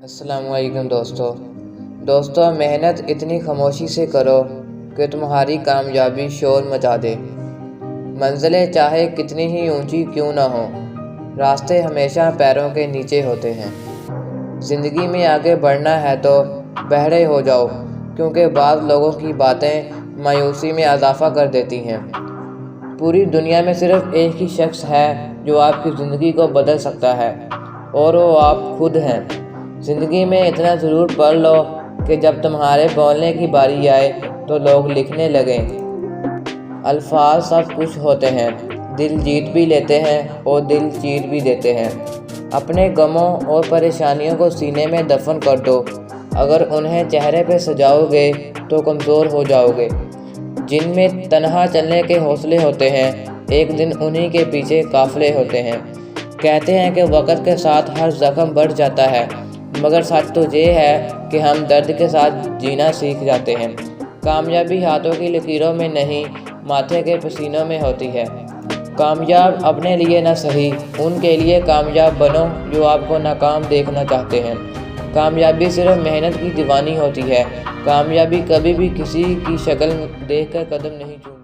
السلام علیکم دوستو محنت اتنی خاموشی سے کرو کہ تمہاری کامیابی شور مچا دے۔ منزلیں چاہے کتنی ہی اونچی کیوں نہ ہوں، راستے ہمیشہ پیروں کے نیچے ہوتے ہیں۔ زندگی میں آگے بڑھنا ہے تو بہرے ہو جاؤ، کیونکہ بعض لوگوں کی باتیں مایوسی میں اضافہ کر دیتی ہیں۔ پوری دنیا میں صرف ایک ہی شخص ہے جو آپ کی زندگی کو بدل سکتا ہے، اور وہ آپ خود ہیں۔ زندگی میں اتنا ضرور پڑھ لو کہ جب تمہارے بولنے کی باری آئے تو لوگ لکھنے لگیں۔ الفاظ سب کچھ ہوتے ہیں، دل جیت بھی لیتے ہیں اور دل چیر بھی دیتے ہیں۔ اپنے غموں اور پریشانیوں کو سینے میں دفن کر دو، اگر انہیں چہرے پہ سجاؤ گے تو کمزور ہو جاؤ گے۔ جن میں تنہا چلنے کے حوصلے ہوتے ہیں، ایک دن انہی کے پیچھے قافلے ہوتے ہیں۔ کہتے ہیں کہ وقت کے ساتھ ہر زخم بڑھ جاتا ہے، مگر سچ تو یہ ہے کہ ہم درد کے ساتھ جینا سیکھ جاتے ہیں۔ کامیابی ہاتھوں کی لکیروں میں نہیں، ماتھے کے پسینوں میں ہوتی ہے۔ کامیاب اپنے لیے نہ سہی، ان کے لیے کامیاب بنو جو آپ کو ناکام دیکھنا چاہتے ہیں۔ کامیابی صرف محنت کی دیوانی ہوتی ہے۔ کامیابی کبھی بھی کسی کی شکل دیکھ کر قدم نہیں چومتی۔